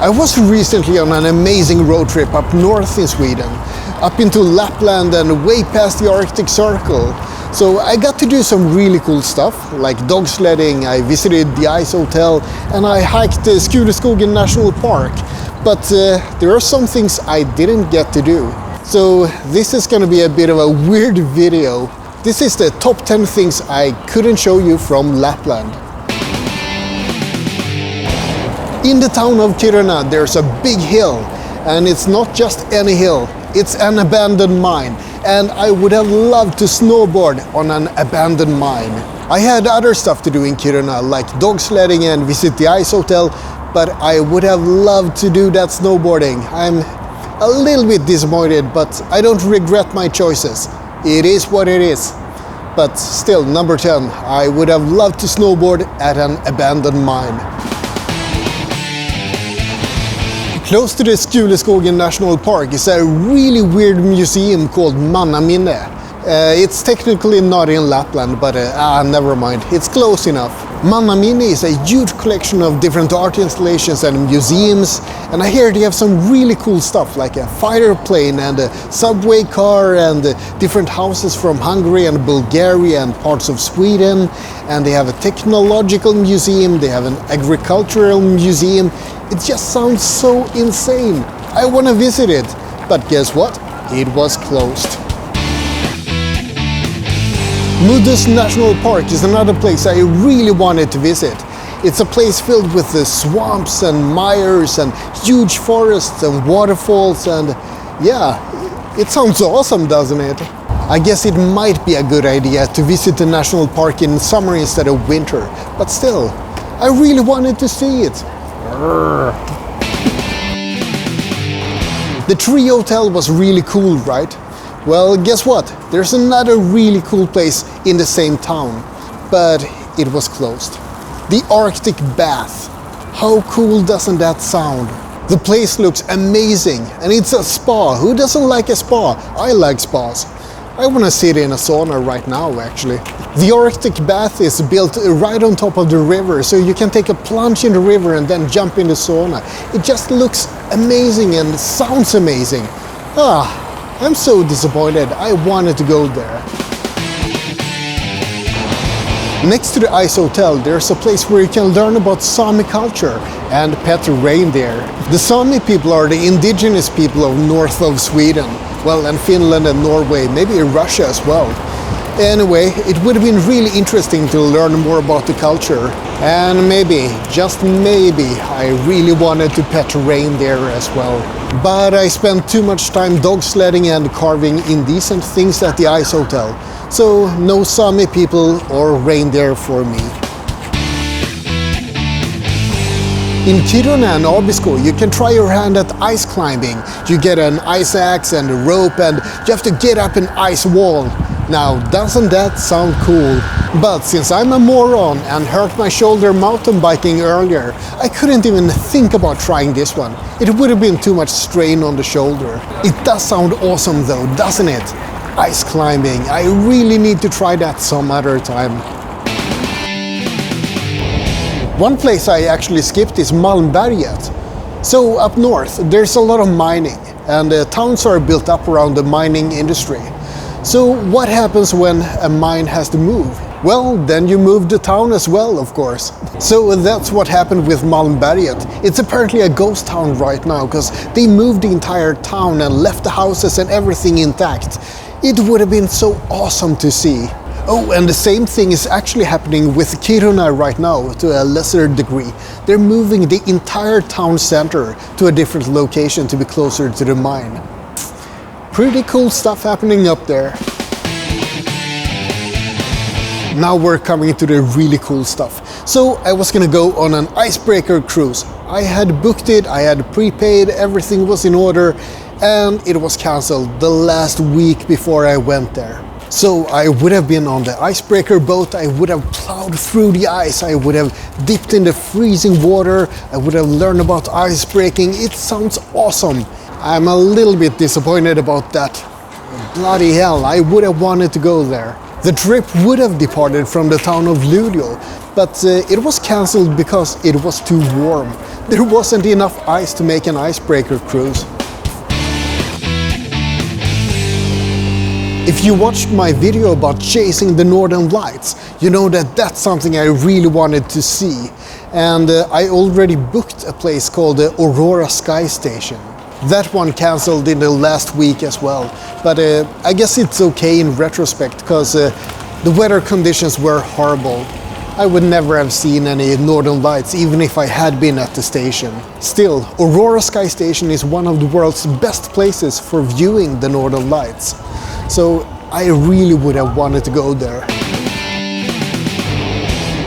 I was recently on an amazing road trip up north in Sweden, up into Lapland and way past the Arctic Circle. So I got to do some really cool stuff, like dog sledding, I visited the ice hotel, and I hiked the Skuleskogen National Park. But there are some things I didn't get to do. So this is gonna be a bit of a weird video. This is the top 10 things I couldn't show you from Lapland. In the town of Kiruna there's a big hill, and it's not just any hill, it's an abandoned mine. And I would have loved to snowboard on an abandoned mine. I had other stuff to do in Kiruna, like dog sledding and visit the ice hotel, but I would have loved to do that snowboarding. I'm a little bit disappointed, but I don't regret my choices. It is what it is. But still, number 10, I would have loved to snowboard at an abandoned mine. Close to the Skuleskogen National Park is a really weird museum called Mannaminne. It's technically not in Lapland, but never mind, it's close enough. Manamini is a huge collection of different art installations and museums, and I hear they have some really cool stuff like a fighter plane and a subway car and different houses from Hungary and Bulgaria and parts of Sweden, and they have a technological museum, they have an agricultural museum. It just sounds so insane. I want to visit it, but guess what? It was closed. Muddus National Park is another place I really wanted to visit. It's a place filled with the swamps and mires and huge forests and waterfalls, and yeah, it sounds awesome, doesn't it? I guess it might be a good idea to visit the national park in summer instead of winter, but still, I really wanted to see it. The Tree Hotel was really cool, right? Well, guess what? There's another really cool place in the same town, but it was closed. The Arctic Bath. How cool doesn't that sound? The place looks amazing, and it's a spa. Who doesn't like a spa? I like spas. I want to sit in a sauna right now, actually. The Arctic Bath is built right on top of the river, so you can take a plunge in the river and then jump in the sauna. It just looks amazing and sounds amazing. I'm so disappointed. I wanted to go there. Next to the ice hotel, there's a place where you can learn about Sami culture and pet reindeer. The Sami people are the indigenous people of north of Sweden. Well, and Finland and Norway, maybe Russia as well. Anyway, it would have been really interesting to learn more about the culture. And maybe, just maybe, I really wanted to pet reindeer as well. But I spent too much time dog sledding and carving indecent things at the ice hotel. So no Sami people or reindeer for me. In Kiruna and Abisko, you can try your hand at ice climbing. You get an ice axe and a rope, and you have to get up an ice wall. Now, doesn't that sound cool? But since I'm a moron and hurt my shoulder mountain biking earlier, I couldn't even think about trying this one. It would have been too much strain on the shoulder. It does sound awesome though, doesn't it? Ice climbing. I really need to try that some other time. One place I actually skipped is Malmberget. So up north, there's a lot of mining, and towns are built up around the mining industry. So what happens when a mine has to move? Well, then you move the town as well, of course. So that's what happened with Malmberget. It's apparently a ghost town right now, because they moved the entire town and left the houses and everything intact. It would have been so awesome to see. Oh, and the same thing is actually happening with Kiruna right now, to a lesser degree. They're moving the entire town center to a different location to be closer to the mine. Pretty cool stuff happening up there. Now we're coming to the really cool stuff. So I was gonna go on an Icebreaker Cruise. I had booked it, I had prepaid, everything was in order, and it was cancelled the last week before I went there. So I would have been on the icebreaker boat, I would have plowed through the ice, I would have dipped in the freezing water, I would have learned about ice breaking. It sounds awesome. I'm a little bit disappointed about that. Bloody hell, I would have wanted to go there. The trip would have departed from the town of Luleå, but it was cancelled because it was too warm. There wasn't enough ice to make an icebreaker cruise. If you watched my video about chasing the Northern Lights, you know that that's something I really wanted to see. And I already booked a place called the Aurora Sky Station. That one cancelled in the last week as well, but I guess it's okay in retrospect, because the weather conditions were horrible. I would never have seen any Northern Lights even if I had been at the station. Still, Aurora Sky Station is one of the world's best places for viewing the Northern Lights. So I really would have wanted to go there.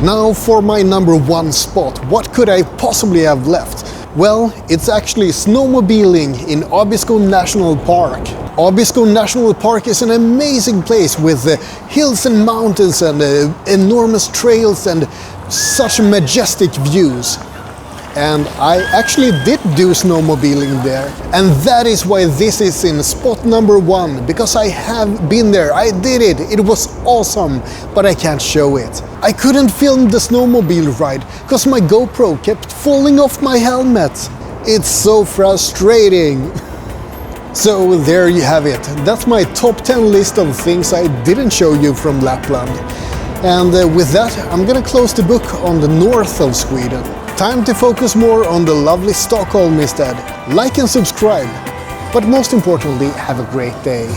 Now for my number one spot, what could I possibly have left? Well, it's actually snowmobiling in Abisko National Park. Abisko National Park is an amazing place with hills and mountains and enormous trails and such majestic views. And I actually did do snowmobiling there. And that is why this is in spot number one, because I have been there, I did it, it was awesome, but I can't show it. I couldn't film the snowmobile ride because my GoPro kept falling off my helmet. It's so frustrating. So there you have it. That's my top 10 list of things I didn't show you from Lapland. And with that, I'm gonna close the book on the north of Sweden. Time to focus more on the lovely Stockholm instead. Like and subscribe. But most importantly, have a great day.